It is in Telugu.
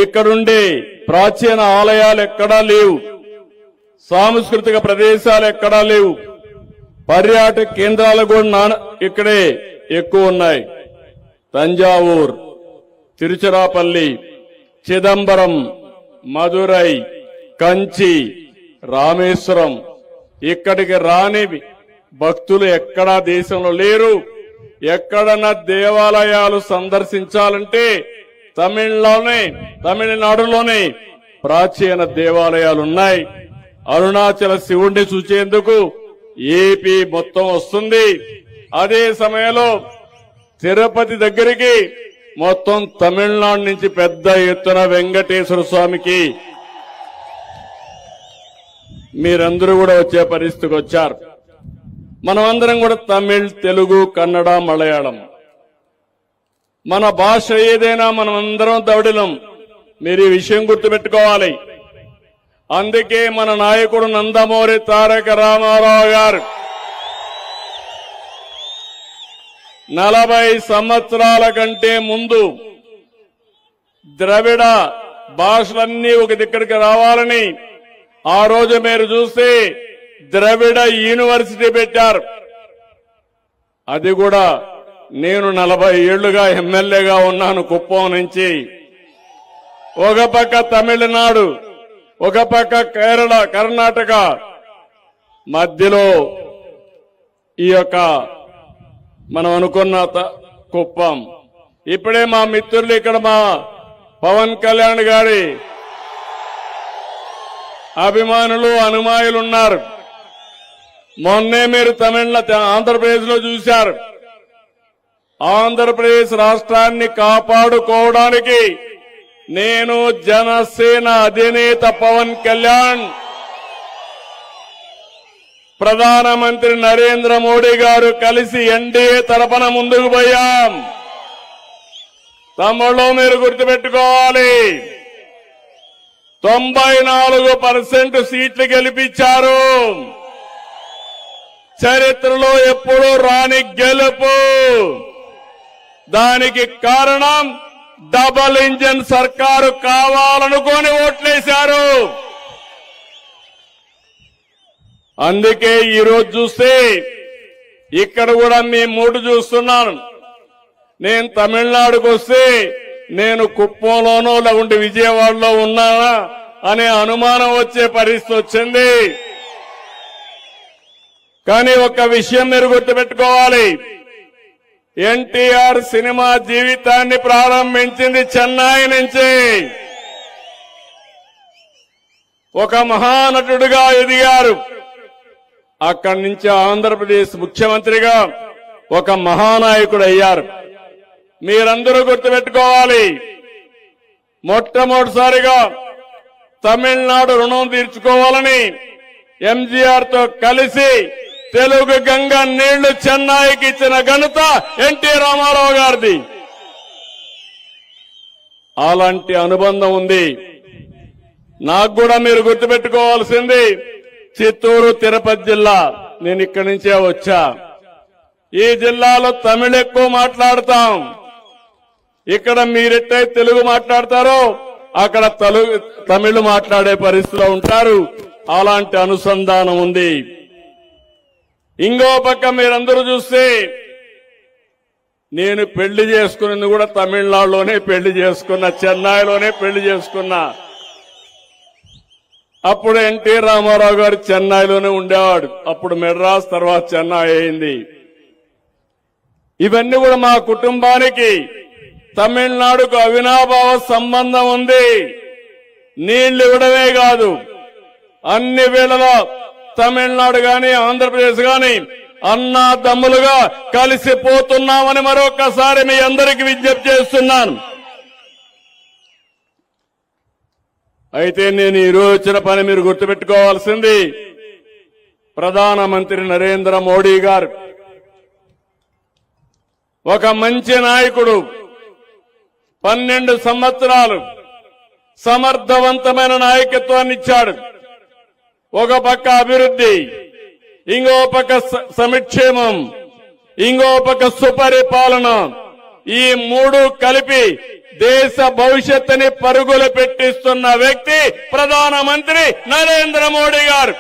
ఇక్కడుండే ప్రాచీన ఆలయాలు ఎక్కడా లేవు, సాంస్కృతిక ప్రదేశాలు ఎక్కడా లేవు, పర్యాటక కేంద్రాలు కూడా ఇక్కడే ఎక్కువ ఉన్నాయి. తంజావూర్, తిరుచిరాపల్లి, చిదంబరం, మదురై, కంచి, రామేశ్వరం, ఇక్కడికి రాని భక్తులు ఎక్కడా దేశంలో లేరు. ఎక్కడన్నా దేవాలయాలు సందర్శించాలంటే తమిళనాడులోనే ప్రాచీన దేవాలయాలున్నాయి. అరుణాచల శివుణ్ణి చూచేందుకు ఏపీ మొత్తం వస్తుంది. అదే సమయంలో తిరుపతి దగ్గరికి మొత్తం తమిళనాడు నుంచి పెద్ద ఎత్తున వెంకటేశ్వర స్వామికి మీరందరూ కూడా వచ్చే పరిస్థితికి వచ్చారు. మనమందరం కూడా తమిళ్, తెలుగు, కన్నడ, మలయాళం మన భాష ఏదైనా మనమందరం దౌడిలం. మీరు ఈ విషయం గుర్తుపెట్టుకోవాలి. అందుకే మన నాయకుడు నందమూరి తారక రామారావు గారు 40 సంవత్సరాల కంటే ముందు ద్రవిడ భాషలన్నీ ఒక దగ్గరికి రావాలని ఆ రోజు మీరు చూస్తే ద్రవిడ యూనివర్సిటీ పెట్టారు. అది కూడా నేను 40 ఏళ్లుగా ఎమ్మెల్యేగా ఉన్నాను కుప్పం నుంచి. ఒక పక్క తమిళనాడు, ఒక పక్క కేరళ, కర్ణాటక, మధ్యలో ఈ యొక్క మనం అనుకున్న కుప్పం. ఇప్పుడే మా మిత్రులు ఇక్కడ మా పవన్ కళ్యాణ్ గారి అభిమానులు, అనుమాయులు ఉన్నారు. మొన్నే మీరు ఆంధ్రప్రదేశ్ లో చూశారు. ఆంధ్రప్రదేశ్ రాష్ట్రాన్ని కాపాడుకోవడానికి నేను జనసేన అధినేత పవన్ కళ్యాణ్, ప్రధానమంత్రి నరేంద్ర మోడీ గారు కలిసి ఎన్డీఏ తరపున ముందుకు పోయాం. తమ్ముళ్ళు మీరు గుర్తుపెట్టుకోవాలి, 94% సీట్లు గెలిపించారు. చరిత్రలో ఎప్పుడూ రాని గెలుపు. దానికి కారణం డబుల్ ఇంజన్ సర్కారు కావాలనుకొని ఓట్లేశారు. అందుకే ఈరోజు చూస్తే ఇక్కడ కూడా మీ మూడు చూస్తున్నాను. నేను తమిళనాడుకు వస్తే నేను కుప్పంలోనో లేకుంటే విజయవాడలో ఉన్నానా అనే అనుమానం వచ్చే పరిస్థితి వచ్చింది. కానీ ఒక విషయం మీరు గుర్తుపెట్టుకోవాలి, ఎన్టీఆర్ సినిమా జీవితాన్ని ప్రారంభించింది చెన్నై నుంచి. ఒక మహానటుడిగా ఎదిగారు. అక్కడి నుంచి ఆంధ్రప్రదేశ్ ముఖ్యమంత్రిగా ఒక మహానాయకుడు అయ్యారు. మీరందరూ గుర్తుపెట్టుకోవాలి, మొట్టమొదటిసారిగా తమిళనాడు రుణం తీర్చుకోవాలని ఎంజీఆర్ తో కలిసి తెలుగు గంగ నీళ్లు చెన్నైకి ఇచ్చిన ఘనత ఎన్టీ రామారావు గారిది. అలాంటి అనుబంధం ఉంది. నాకు కూడా మీరు గుర్తుపెట్టుకోవాల్సింది, చిత్తూరు, తిరుపతి జిల్లా, నేను ఇక్కడి నుంచే వచ్చా. ఈ జిల్లాలో తమిళ ఎక్కువ మాట్లాడతాం. ఇక్కడ మీరెట్టై తెలుగు మాట్లాడతారో అక్కడ తమిళ మాట్లాడే పరిస్థితిలో ఉంటారు. అలాంటి అనుసంధానం ఉంది. ఇంకో పక్క మీరందరూ చూస్తే నేను పెళ్లి చేసుకున్నది కూడా తమిళనాడులోనే పెళ్లి చేసుకున్నా, చెన్నైలోనే పెళ్లి చేసుకున్నా. అప్పుడు ఎన్టీ రామారావు గారు చెన్నైలోనే ఉండేవాడు. అప్పుడు మెడ్రాస్, తర్వాత చెన్నై అయింది. ఇవన్నీ కూడా మా కుటుంబానికి తమిళనాడుకు అవినాభావ సంబంధం ఉంది. నీళ్లు ఇవ్వడమే కాదు, అన్ని వేళలో తమిళనాడు గాని ఆంధ్రప్రదేశ్ గాని అన్నాదమ్ములుగా కలిసిపోతున్నామని మరొకసారి మీ అందరికీ విజ్ఞప్తి చేస్తున్నాను. అయితే నేను ఈరోజు వచ్చిన పని మీరు గుర్తుపెట్టుకోవాల్సింది, ప్రధానమంత్రి నరేంద్ర మోడీ గారు ఒక మంచి నాయకుడు. 12 సంవత్సరాలు సమర్థవంతమైన నాయకత్వాన్ని ఇచ్చాడు. ఒక పక్క అభివృద్ధి, ఇంకో పక్క సంక్షేమం, ఇంకో పక్క సుపరిపాలన. ఈ మూడు కలిపి దేశ భవిష్యత్తుని పరుగులు పెట్టిస్తున్న వ్యక్తి ప్రధానమంత్రి నరేంద్ర మోడీ గారు.